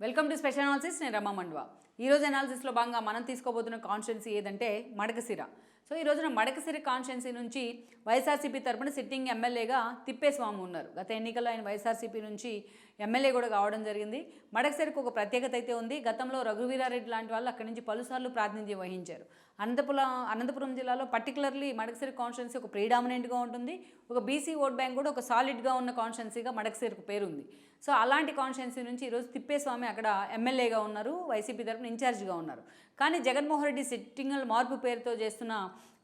Welcome to special analysis. నేను రమా మండ్వా. ఈరోజు అనాలిసిస్లో భాగంగా మనం తీసుకోబోతున్న కాన్స్టిట్యున్సీ ఏదంటే మడకశిర. సో ఈ రోజున మడకశిర కాన్స్టిట్యున్సీ నుంచి వైఎస్ఆర్సీపీ తరపున సిట్టింగ్ ఎమ్మెల్యేగా తిప్పేస్వామి ఉన్నారు. గత ఎన్నికల్లో ఆయన వైఎస్ఆర్సీపీ నుంచి ఎమ్మెల్యే కూడా కావడం జరిగింది. మడకశిరకు ఒక ప్రత్యేకత అయితే ఉంది. గతంలో రఘువీరారెడ్డి లాంటి వాళ్ళు అక్కడి నుంచి పలుసార్లు ప్రాతినిధ్యం వహించారు. అనంతపురం జిల్లాలో పర్టికులర్లీ మడకశిర కాన్స్టిట్యున్సీ ఒక ప్రీడామినెంట్గా ఉంటుంది. ఒక బీసీ ఓట్ బ్యాంక్ కూడా ఒక సాలిడ్గా ఉన్న కాన్స్టిట్యున్సీగా మడకశిరకు పేరుంది. సో అలాంటి కాన్స్టిట్యున్సీ నుంచి ఈరోజు తిప్పేస్వామి అక్కడ ఎమ్మెల్యేగా ఉన్నారు, వైసీపీ తరఫున ఇన్ఛార్జ్గా ఉన్నారు. కానీ జగన్మోహన్ రెడ్డి సిట్టింగ్ల మార్పు పేరుతో చేస్తున్న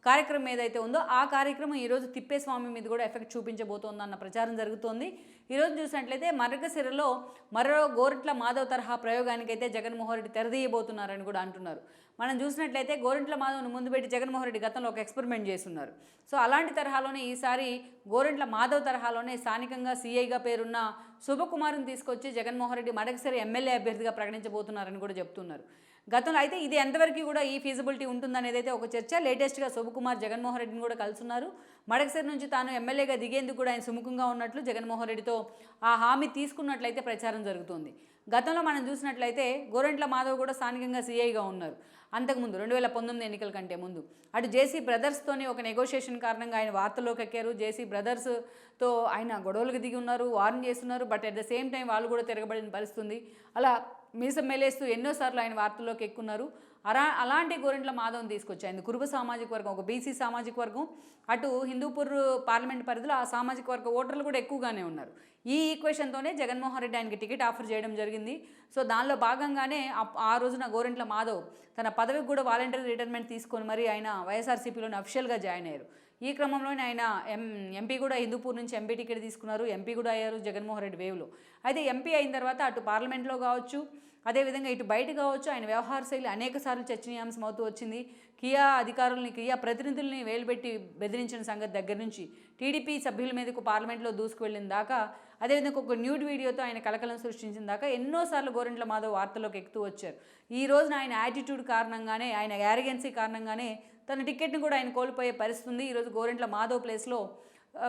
కార్యక్రమం ఏదైతే ఉందో ఆ కార్యక్రమం ఈరోజు తిప్పేస్వామి మీద కూడా ఎఫెక్ట్ చూపించబోతోందన్న ప్రచారం జరుగుతోంది. ఈరోజు చూసినట్లయితే మడకశిరలో మరో గోరంట్ల మాధవ్ తరహా ప్రయోగానికైతే జగన్మోహన్ రెడ్డి తెరదీయబోతున్నారని కూడా అంటున్నారు. మనం చూసినట్లయితే గోరంట్ల మాధవ్ను ముందు పెట్టి జగన్మోహన్ రెడ్డి గతంలో ఒక ఎక్స్పెరిమెంట్ చేస్తున్నారు. సో అలాంటి తరహాలోనే ఈసారి గోరంట్ల మాధవ్ తరహాలోనే స్థానికంగా సీఐగా పేరున్న శుభకుమార్ని తీసుకొచ్చి జగన్మోహన్ రెడ్డి మడకశిర ఎమ్మెల్యే అభ్యర్థిగా ప్రకటించబోతున్నారని కూడా చెప్తున్నారు. గతంలో అయితే ఇది ఎంతవరకు కూడా ఈ ఫీజిబిలిటీ ఉంటుందనేది అయితే ఒక చర్చ. లేటెస్ట్గా శుభకుమార్ జగన్మోహన్ రెడ్డిని కూడా కలుసున్నారు. మడకశిర నుంచి తాను ఎమ్మెల్యేగా దిగేందుకు కూడా ఆయన సుముఖంగా ఉన్నట్లు జగన్మోహన్ రెడ్డితో ఆ హామీ తీసుకున్నట్లయితే ప్రచారం జరుగుతోంది. గతంలో మనం చూసినట్లయితే గోరంట్ల మాధవ్ కూడా స్థానికంగా సీఐగా ఉన్నారు. అంతకుముందు 2019 ఎన్నికల కంటే ముందు అటు జేసీ బ్రదర్స్తోని ఒక నెగోషియేషన్ కారణంగా ఆయన వార్తల్లోకి ఎక్కారు. జేసీ బ్రదర్స్తో ఆయన గొడవలకు దిగి ఉన్నారు, వార్న్ చేస్తున్నారు. But at the same time వాళ్ళు కూడా తిరగబడిన పరిస్థితుంది. అలా మీసం మేలేస్తూ ఎన్నోసార్లు ఆయన వార్తల్లోకి ఎక్కున్నారు. అలాంటి గోరంట్ల మాధవ్ని తీసుకొచ్చి ఆయన కురుబ సామాజిక వర్గం, ఒక బీసీ సామాజిక వర్గం, అటు హిందూపూర్ పార్లమెంట్ పరిధిలో ఆ సామాజిక వర్గ ఓటర్లు కూడా ఎక్కువగానే ఉన్నారు. ఈ ఈక్వేషన్తోనే జగన్మోహన్ రెడ్డి ఆయనకి టికెట్ ఆఫర్ చేయడం జరిగింది. సో దానిలో భాగంగానే ఆ రోజున గోరంట్ల మాధవ్ తన పదవికి కూడా వాలంటరీ రిటైర్మెంట్ తీసుకొని మరి ఆయన వైఎస్ఆర్సీపీలోని అఫిషియల్గా జాయిన్ అయ్యారు. ఈ క్రమంలోనే ఆయన ఎంపీ కూడా హిందూపూర్ నుంచి ఎంపీ టికెట్ తీసుకున్నారు. ఎంపీ కూడా అయ్యారు జగన్మోహన్ రెడ్డి వేవ్లో. అయితే ఎంపీ అయిన తర్వాత అటు పార్లమెంట్లో కావచ్చు, అదేవిధంగా ఇటు బయట కావచ్చు, ఆయన వ్యవహార శైలి అనేక సార్లు చర్చనీయాంశం అవుతూ వచ్చింది. కియా అధికారులని, కియా ప్రతినిధుల్ని వేలుపెట్టి బెదిరించిన సంగతి దగ్గర నుంచి టీడీపీ సభ్యుల మీదకు పార్లమెంట్లో దూసుకువెళ్ళిన దాకా, అదేవిధంగా ఒక న్యూడ్ వీడియోతో ఆయన కలకలం సృష్టించిన దాకా ఎన్నోసార్లు గోరంట్ల మాధవ్ వార్తల్లోకి ఎక్కుతూ వచ్చారు. ఈ రోజున ఆయన యాటిట్యూడ్ కారణంగానే, ఆయన యారగెన్సీ కారణంగానే తన టికెట్ని కూడా ఆయన కోల్పోయే పరిస్థితి ఉంది. ఈరోజు గోరంట్ల మాధవ్ ప్లేస్లో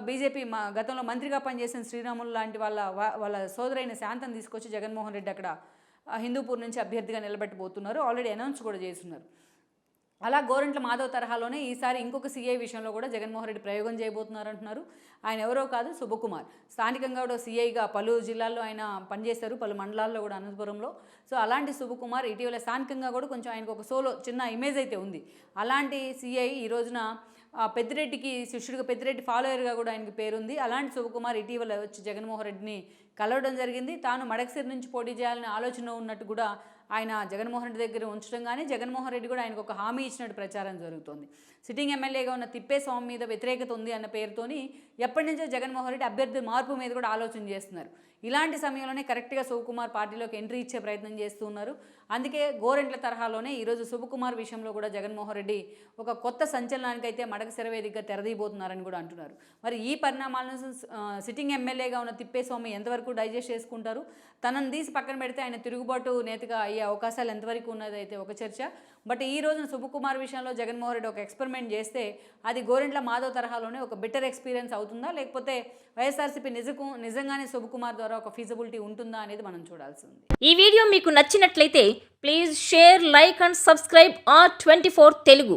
బీజేపీ గతంలో మంత్రిగా పనిచేసిన శ్రీరాములు లాంటి వాళ్ళ సోదరైన శాంతం తీసుకొచ్చి జగన్మోహన్ రెడ్డి అక్కడ హిందూపూర్ నుంచి అభ్యర్థిగా నిలబెట్టబోతున్నారు. ఆల్రెడీ అనౌన్స్ కూడా చేస్తున్నారు. అలా గోరంట్ల మాధవ్ తరహాలోనే ఈసారి ఇంకొక సీఐ విషయంలో కూడా జగన్మోహన్ రెడ్డి ప్రయోగం చేయబోతున్నారు అంటున్నారు. ఆయన ఎవరో కాదు, శుభకుమార్. స్థానికంగా కూడా సీఐగా పలు జిల్లాల్లో ఆయన పనిచేశారు, పలు మండలాల్లో కూడా అనంతపురంలో. సో అలాంటి శుభకుమార్ ఇటీవల స్థానికంగా కూడా కొంచెం ఆయనకు ఒక సోలో చిన్న ఇమేజ్ అయితే ఉంది. అలాంటి సీఐ ఈ రోజున పెద్దిరెడ్డికి శిష్యుడిగా, పెద్దిరెడ్డి ఫాలోయర్గా కూడా ఆయనకి పేరుంది. అలాంటి శుభకుమార్ ఇటీవల వచ్చి జగన్మోహన్ రెడ్డిని కలవడం జరిగింది. తాను మడకశిర నుంచి పోటీ చేయాలనే ఆలోచన ఉన్నట్టు కూడా ఆయన జగన్మోహన్ రెడ్డి దగ్గర ఉంచడం, కానీ జగన్మోహన్ రెడ్డి కూడా ఆయనకు ఒక హామీ ఇచ్చినట్టు ప్రచారం జరుగుతోంది. సిట్టింగ్ ఎమ్మెల్యేగా ఉన్న తిప్పేస్వామి మీద వ్యతిరేకత ఉంది అన్న పేరుతోని ఎప్పటి నుంచో జగన్మోహన్ రెడ్డి అభ్యర్థి మార్పు మీద కూడా ఆలోచన చేస్తున్నారు. ఇలాంటి సమయంలోనే కరెక్ట్గా శుభకుమార్ పార్టీలోకి ఎంట్రీ ఇచ్చే ప్రయత్నం చేస్తూ ఉన్నారు. అందుకే గోరంట్ల తరహాలోనే ఈరోజు శుభకుమార్ విషయంలో కూడా జగన్మోహన్ రెడ్డి ఒక కొత్త సంచలనానికైతే మడకశిర వేదికగా తెరదీయబోతున్నారని కూడా అంటున్నారు. మరి ఈ పరిణామాలను సిట్టింగ్ ఎమ్మెల్యేగా ఉన్న తిప్పేస్వామి ఎంతవరకు డైజెస్ట్ చేసుకుంటారు? తనను తీసి పక్కన పెడితే ఆయన తిరుగుబాటు నేతగా అయ్యే అవకాశాలు ఎంతవరకు ఉన్నది అయితే ఒక చర్చ. బట్ ఈ రోజున శుభకుమార్ విషయంలో జగన్మోహన్ రెడ్డి ఒక ఎక్స్పెరిమెంట్ చేస్తే అది గోరంట్ల మాధవ్ తరహాలోనే ఒక బెటర్ ఎక్స్పీరియన్స్ అవుతుందా, లేకపోతే వైఎస్ఆర్సీపీ నిజంగానే శుభకుమార్ ద్వారా ఒక ఫీజిబిలిటీ ఉంటుందా అనేది మనం చూడాల్సి ఉంది. ఈ వీడియో మీకు నచ్చినట్లయితే please share, like and subscribe R24 Telugu.